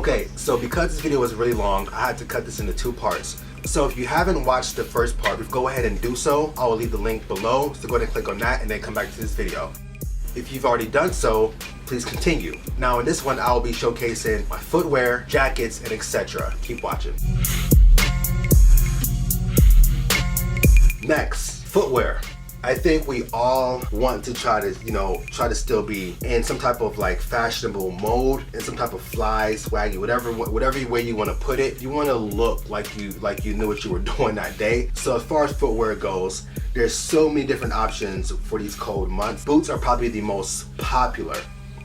Okay, so because this video was really long, I had to cut this into 2 parts. So if you haven't watched the first part, go ahead and do so. I will leave the link below, so go ahead and click on that and then come back to this video. If you've already done so, please continue. Now in this one, I will be showcasing my footwear, jackets, and etc. Keep watching. Next, footwear. I think we all want to try to still be in some type of like fashionable mode, in some type of fly, swaggy, whatever way you want to put it. You want to look like you knew what you were doing that day. So as far as footwear goes, there's so many different options for these cold months. Boots are probably the most popular.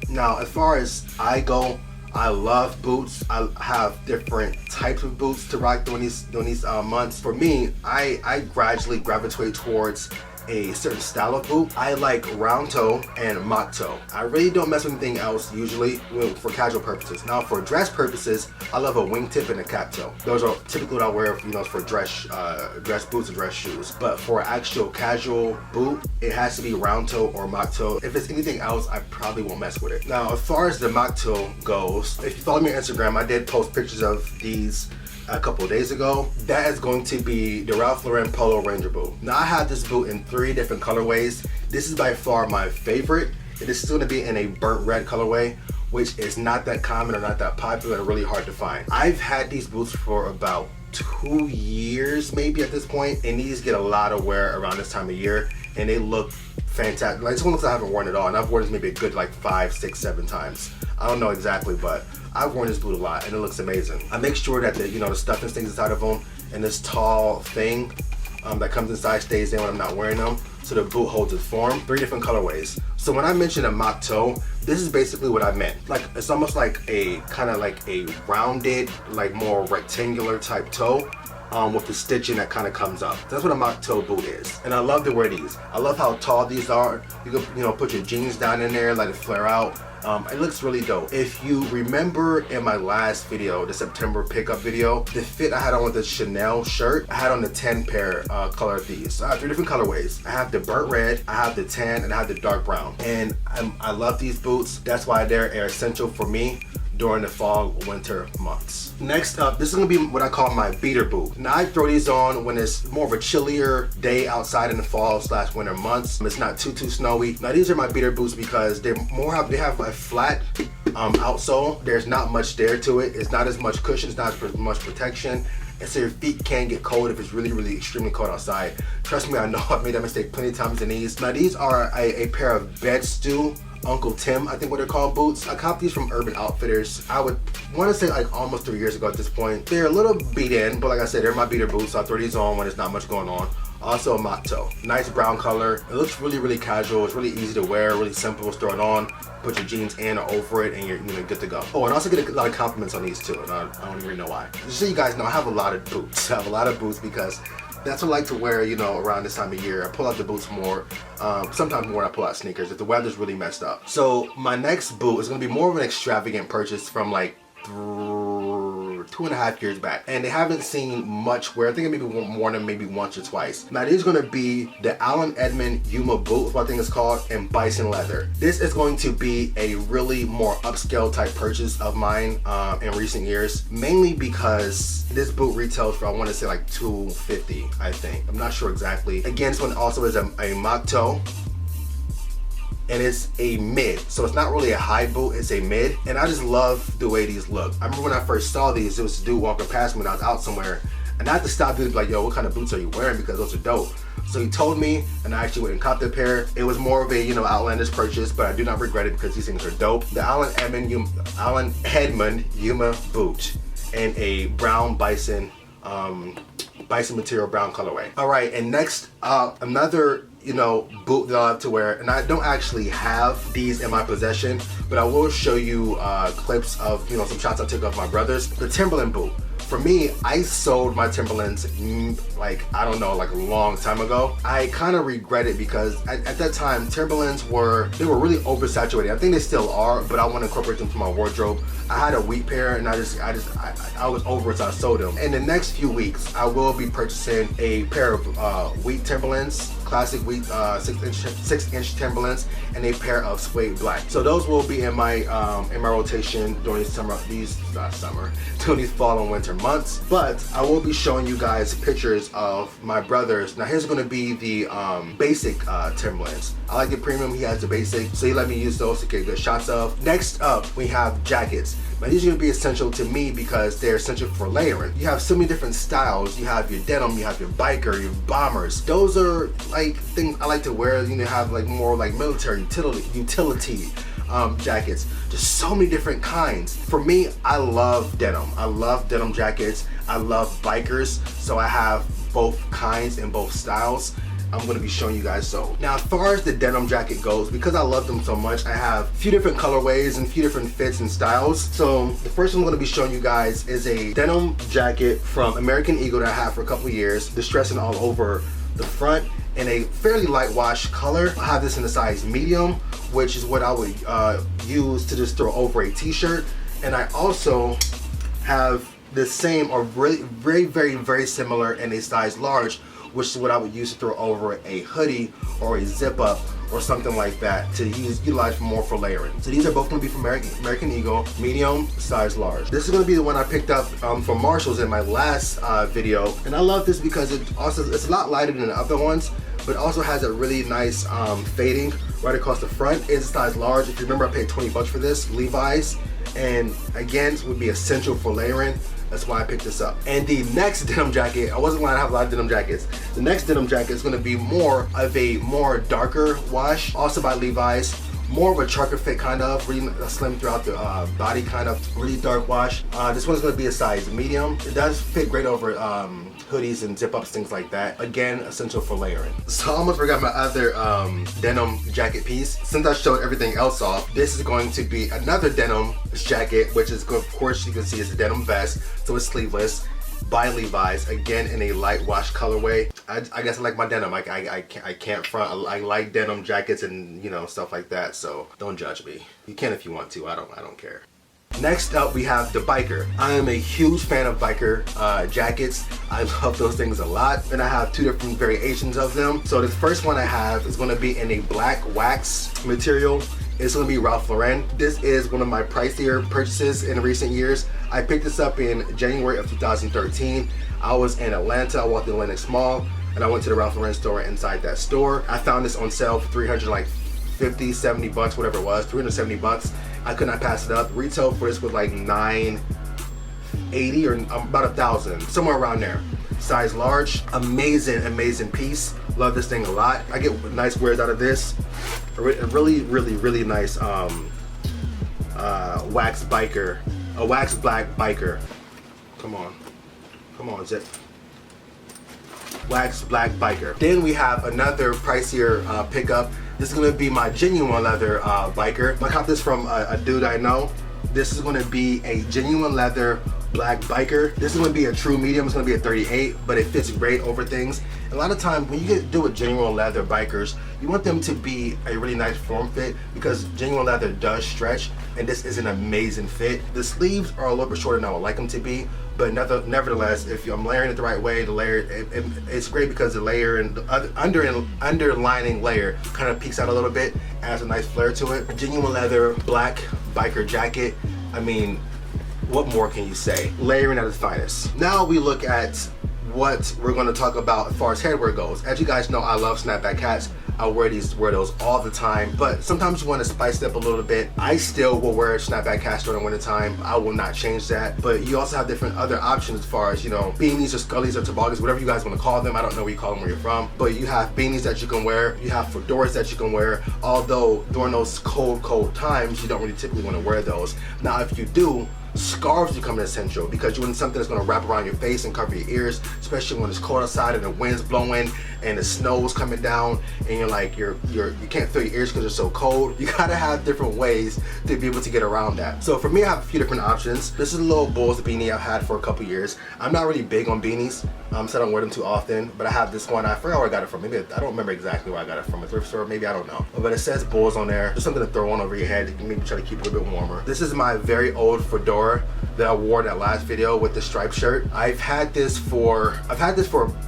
Now, as far as I go, I love boots. I have different types of boots to rock during these months. For me, I gradually gravitate towards a certain style of boot. I like round toe and mock toe. I really don't mess with anything else usually for casual purposes. Now for dress purposes, I love a wingtip and a cap toe. Those are typically what I wear, for dress boots and dress shoes. But for an actual casual boot, it has to be round toe or mock toe. If it's anything else, I probably won't mess with it. Now as far as the mock toe goes, if you follow me on Instagram, I did post pictures of these a couple of days ago. That is going to be the Ralph Lauren Polo Ranger boot. Now I have this boot in 3 different colorways. This is by far my favorite. This is going to be in a burnt red colorway, which is not that common or not that popular, really hard to find. I've had these boots for about 2 years maybe at this point, and these get a lot of wear around this time of year, and they look fantastic. Like, this one looks like I haven't worn it all, and I've worn this maybe a good like 5, 6, 7 times. I don't know exactly, but I've worn this boot a lot and it looks amazing. I make sure that the stuffing stays inside of them, and this tall thing that comes inside stays in when I'm not wearing them, so the boot holds its form. 3 different colorways. So when I mentioned a mock toe, this is basically what I meant. Like, it's almost like a kind of like a rounded, like more rectangular type toe with the stitching that kind of comes up. That's what a mock toe boot is, and I love to wear these. I love how tall these are. You can put your jeans down in there, let it flare out. It looks really dope. If you remember in my last video, the September pickup video, the fit I had on with the Chanel shirt, I had on the 10 pair color of these. So I have 3 different colorways. I have the burnt red, I have the tan, and I have the dark brown. And I love these boots. That's why they're essential for me during the fall winter months. Next up, this is gonna be what I call my beater boot. Now I throw these on when it's more of a chillier day outside in the fall / winter months. It's not too snowy. Now these are my beater boots because they have a flat outsole. There's not much there to it. It's not as much cushion, it's not as much protection. And so your feet can get cold if it's really extremely cold outside. Trust me, I know I've made that mistake plenty of times in these. Now these are a pair of Bed Stew Uncle Tim, I think what they're called, boots. I copped these from Urban Outfitters. I would want to say like almost 3 years ago at this point. They're a little beat in, but like I said, they're my beater boots, so I throw these on when there's not much going on. Also a mock toe. Nice brown color. It looks really casual. It's really easy to wear, really simple. Just throw it on, put your jeans in or over it, and you're good to go. Oh, and I also get a lot of compliments on these too, and I don't even know why. Just so you guys know, I have a lot of boots. I have a lot of boots because that's what I like to wear, around this time of year. I pull out the boots more, sometimes more than I pull out sneakers if the weather's really messed up. So my next boot is gonna be more of an extravagant purchase from like 2.5 years back, and they haven't seen much wear. I think I maybe worn them maybe once or twice. Now these are gonna be the Allen Edmond Yuma boot, what I think it's called, in bison leather. This is going to be a really more upscale type purchase of mine in recent years, mainly because this boot retails for, I want to say like $250, I think. I'm not sure exactly. Again, this one also is a mock toe, and it's a mid, so it's not really a high boot, it's a mid, and I just love the way these look. I remember when I first saw these, there was a dude walking past me when I was out somewhere, and I had to stop dude and be like, yo, what kind of boots are you wearing, because those are dope. So he told me, and I actually went and copped a pair. It was more of a outlandish purchase, but I do not regret it because these things are dope. The Allen Edmond Yuma boot and a brown bison material brown colorway. All right, and next another boot that I love to wear, and I don't actually have these in my possession, but I will show you clips of some shots I took of my brothers. The Timberland boot. For me, I sold my Timberlands like, I don't know, like a long time ago. I kind of regret it because at that time, Timberlands were really oversaturated. I think they still are, but I want to incorporate them to my wardrobe. I had a wheat pair and I was over it, so I sold them. In the next few weeks, I will be purchasing a pair of wheat Timberlands, classic wheat 6-inch Timberlands, and a pair of suede black. So those will be in my rotation during these fall and winter months. But I will be showing you guys pictures of my brothers. Now here's going to be the basic Timberlands. I like the premium, he has the basic, so he let me use those to get good shots of. Next up, we have jackets. Now these are going to be essential to me because they're essential for layering. You have so many different styles. You have your denim, you have your biker, your bombers. Those are like things I like to wear. You know, have like more like military utility jackets. Just so many different kinds. For me, I love denim. I love denim jackets. I love bikers. So I have both kinds and both styles. I'm going to be showing you guys. So now, as far as the denim jacket goes, because I love them so much, I have a few different colorways and a few different fits and styles. So the first one I'm going to be showing you guys is a denim jacket from American Eagle that I had for a couple years, distressing all over the front in a fairly light wash color. I have this in the size medium, which is what I would use to just throw over a t-shirt. And I also have the same, or very similar in a size large, which is what I would use to throw over a hoodie or a zip up or something like that, to utilize more for layering. So these are both going to be from American Eagle, medium, size large. This is going to be the one I picked up from Marshall's in my last video, and I love this because it's a lot lighter than the other ones, but also has a really nice fading right across the front. It's size large. If you remember, I paid 20 bucks for this, Levi's, and again, it would be essential for layering. That's why I picked this up. And the next denim jacket, I wasn't going to have a lot of denim jackets. The next denim jacket is going to be more of a darker wash, also by Levi's. More of a trucker fit, kind of really slim throughout the body, kind of really dark wash. This one's going to be a size medium. It does fit great over hoodies and zip ups, things like that. Again, essential for layering. So I almost forgot my other denim jacket piece. Since I showed everything else off, this is going to be another denim jacket, which is, of course, you can see it's a denim vest, so it's sleeveless, by Levi's, again in a light wash colorway. I guess I like my denim. I can't front. I like denim jackets and, you know, stuff like that, so don't judge me. You can if you want to. I don't care. Next up, we have the biker. I am a huge fan of biker jackets. I love those things a lot, and I have two different variations of them. So the first one I have is going to be in a black wax material. It's going to be Ralph Lauren. This is one of my pricier purchases in recent years. I picked this up in January of 2013. I was in Atlanta. I walked in Atlantic Mall, and I went to the Ralph Lauren store. Inside that store, I found this on sale for 350, 70 bucks, whatever it was, 370 bucks. I could not pass it up. Retail for this was like $980 or about $1,000, somewhere around there. Size large, amazing piece. Love this thing a lot. I get nice wears out of this. A really nice wax biker, a wax black biker. Come on, zip. Wax black biker. Then we have another pricier pickup. This is going to be my genuine leather biker. I got this from a dude I know. This is going to be a genuine leather black biker. This is going to be a true medium. It's going to be a 38, but it fits great over things. A lot of times when you do with genuine leather bikers, you want them to be a really nice form fit, because genuine leather does stretch, and this is an amazing fit. The sleeves are a little bit shorter than I would like them to be, but nevertheless, if I'm layering it the right way, the layer, it's great because the layer and the underlining layer kind of peeks out a little bit, adds a nice flare to it. A genuine leather black biker jacket. I mean, what more can you say? Layering at its finest. Now we look at what we're going to talk about as far as headwear goes. As you guys know, I love snapback hats. I wear those all the time, but sometimes you want to spice it up a little bit. I still will wear snapback hats during the winter time. I will not change that, but you also have different other options as far as, you know, beanies or scullies or toboggans, whatever you guys want to call them. I don't know what you call them where you're from, but you have beanies that you can wear. You have fedoras that you can wear, although during those cold times, you don't really typically want to wear those. Now, if you do, Scarves become essential because you want something that's gonna wrap around your face and cover your ears, especially when it's cold outside and the wind's blowing and the snow's coming down and you're like, you can't feel your ears because they're so cold. You gotta have different ways to be able to get around that. So for me, I have a few different options. This is a little Bulls beanie I've had for a couple years. I'm not really big on beanies, so I don't wear them too often, but I have this one. I forgot where I got it from. Maybe I don't remember exactly where I got it from, a thrift store, maybe, I don't know. But it says Bulls on there. Just something to throw on over your head. You can maybe try to keep it a little bit warmer. This is my very old fedora that I wore in that last video with the striped shirt. I've had this for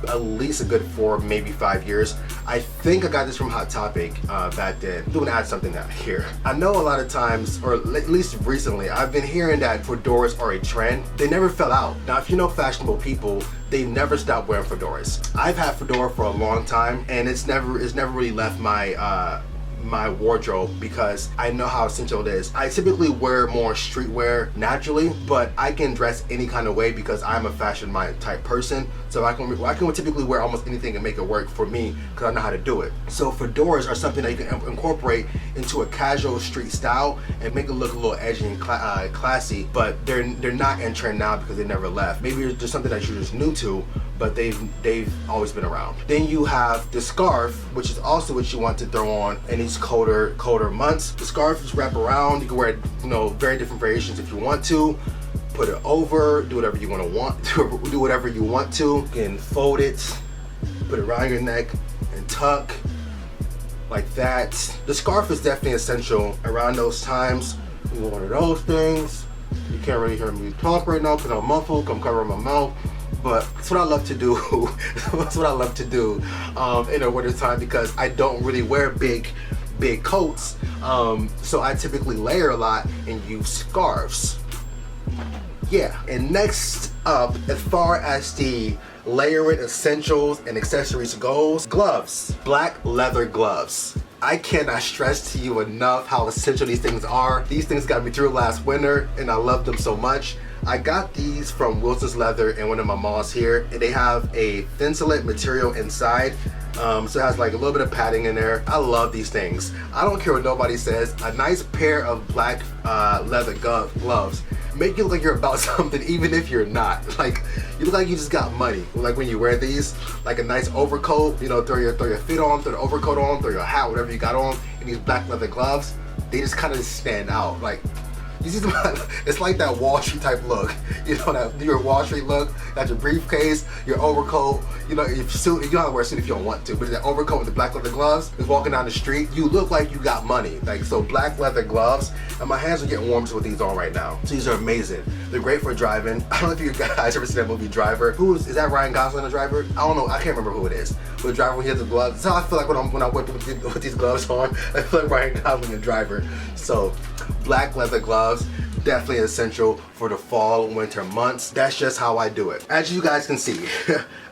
at least a good 4, maybe 5 years. I think I got this from Hot Topic back then. I'm gonna add something out here. I know a lot of times, or at least recently, I've been hearing that fedoras are a trend. They never fell out. Now, if you know fashionable people, they never stop wearing fedoras. I've had fedora for a long time, and it's never really left my my wardrobe because I know how essential it is. I typically wear more streetwear naturally, but I can dress any kind of way because I'm a fashion minded type person. So I can typically wear almost anything and make it work for me because I know how to do it. So fedoras are something that you can incorporate into a casual street style and make it look a little edgy and classy, but they're not in trend now because they never left. Maybe it's just something that you're just new to, but they've always been around. Then you have the scarf, which is also what you want to throw on in these colder months. The scarf is wrap around. You can wear it, very different variations if you want to. Put it over, do whatever you want do whatever you want to. You can fold it, put it around your neck and tuck like that. The scarf is definitely essential around those times. One of those things. You can't really hear me talk right now because I'm muffled, I'm covering my mouth. But that's what I love to do. That's what I love to do in the winter time because I don't really wear big coats. So I typically layer a lot and use scarves. Yeah, and next up, as far as the layering essentials and accessories goes, gloves, black leather gloves. I cannot stress to you enough how essential these things are. These things got me through last winter and I love them so much. I got these from Wilson's Leather in one of my malls here, and they have a thinsulate material inside. So it has like a little bit of padding in there. I love these things. I don't care what nobody says. A nice pair of black leather gloves make you look like you're about something even if you're not. Like, you look like you just got money. Like when you wear these, like a nice overcoat, throw your fit on, throw the overcoat on, throw your hat, whatever you got on, and these black leather gloves, they just kind of stand out. Like, you see, it's like that Wall Street type look. That your Wall Street look. Got your briefcase, your overcoat. Your suit. You don't have to wear a suit if you don't want to, but that overcoat with the black leather gloves is walking down the street. You look like you got money. Like, so black leather gloves, and my hands are getting warm with these on right now. So these are amazing. They're great for driving. I don't know if you guys ever seen that movie Driver. Is that Ryan Gosling, the driver? I don't know. I can't remember who it is. But the driver, when he has the gloves. That's how I feel like when I whip with these gloves on. I feel like Ryan Gosling, the driver. So black leather gloves, definitely essential for the fall, winter months. That's just how I do it. As you guys can see,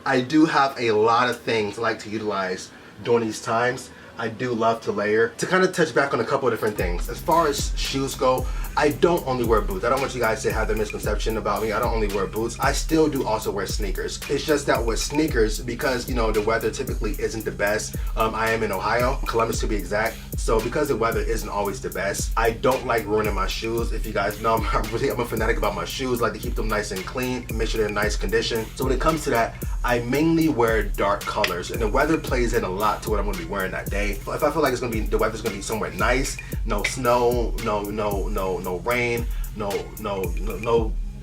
I do have a lot of things I like to utilize during these times. I do love to layer. To kind of touch back on a couple of different things. As far as shoes go, I don't only wear boots. I don't want you guys to have the misconception about me. I don't only wear boots. I still do also wear sneakers. It's just that with sneakers, because the weather typically isn't the best. I am in Ohio, Columbus to be exact. So because the weather isn't always the best, I don't like ruining my shoes. If you guys know, I'm a fanatic about my shoes. I like to keep them nice and clean, make sure they're in nice condition. So when it comes to that, I mainly wear dark colors, and the weather plays in a lot to what I'm gonna be wearing that day. If I feel like the weather's gonna be somewhere nice, no snow, no rain, no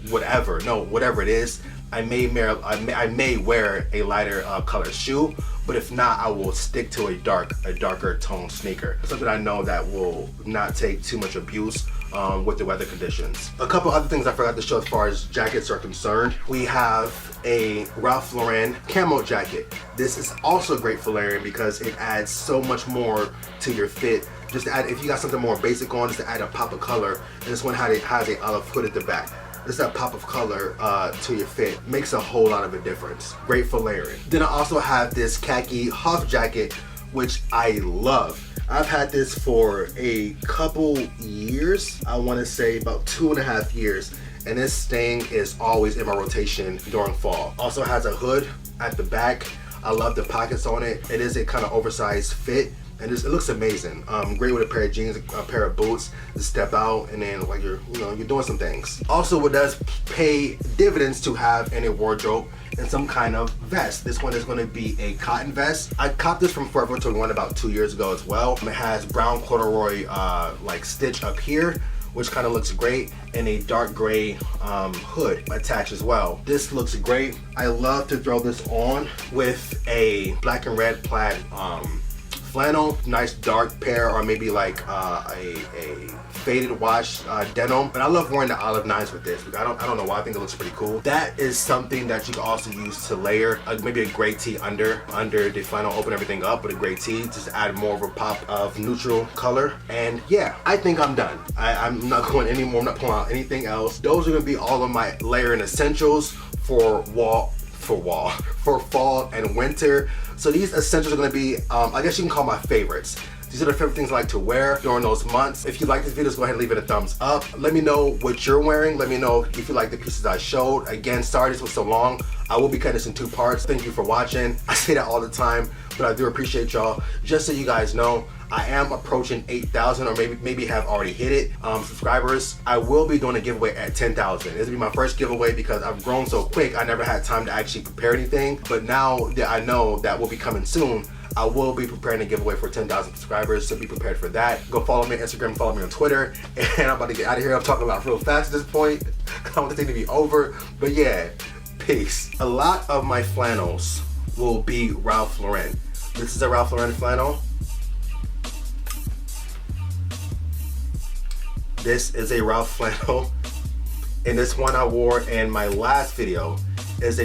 whatever it is, I may wear a lighter color shoe, but if not, I will stick to a darker tone sneaker. Something I know that will not take too much abuse with the weather conditions. A couple other things I forgot to show as far as jackets are concerned. We have a Ralph Lauren camo jacket. This is also great for layering because it adds so much more to your fit. Just to add, if you got something more basic on, just to add a pop of color. And this one has a olive hood at the back. Just that pop of color to your fit makes a whole lot of a difference. Great for layering. Then I also have this khaki Huff jacket, which I love. I've had this for a couple years. I want to say about 2.5 years. And this thing is always in my rotation during fall. Also has a hood at the back. I love the pockets on it. It is a kind of oversized fit. and it looks amazing. Great with a pair of jeans, a pair of boots to step out, and then like you're doing some things. Also, what does pay dividends to have in a wardrobe and some kind of vest. This one is going to be a cotton vest. I copped this from Forever 21 about 2 years ago as well. It has brown corduroy like stitch up here, which kind of looks great, and a dark gray hood attached as well. This looks great. I love to throw this on with a black and red plaid flannel, nice dark pair, or maybe like a faded wash denim. But I love wearing the olive nines with this. I don't know why. I think it looks pretty cool. That is something that you can also use to layer maybe a gray tee under the flannel. Open everything up with a gray tee, just to add more of a pop of neutral color. And yeah, I think I'm done. I'm not going anymore. I'm not pulling out anything else. Those are gonna be all of my layering essentials for fall and winter. So these essentials are gonna be, I guess you can call my favorites. These are the favorite things I like to wear during those months. If you like this video, just go ahead and leave it a thumbs up. Let me know what you're wearing. Let me know if you like the pieces I showed. Again, sorry this was so long. I will be cutting this in 2 parts. Thank you for watching. I say that all the time, but I do appreciate y'all. Just so you guys know, I am approaching 8,000, or maybe have already hit it, subscribers. I will be doing a giveaway at 10,000. This will be my first giveaway because I've grown so quick. I never had time to actually prepare anything. But now that I know that will be coming soon, I will be preparing a giveaway for 10,000 subscribers, so be prepared for that. Go follow me on Instagram, follow me on Twitter, and I'm about to get out of here. I'm talking about real fast at this point. I want the thing to be over, but yeah, peace. A lot of my flannels will be Ralph Lauren. This is a Ralph Lauren flannel. This is a Ralph flannel, and this one I wore in my last video is a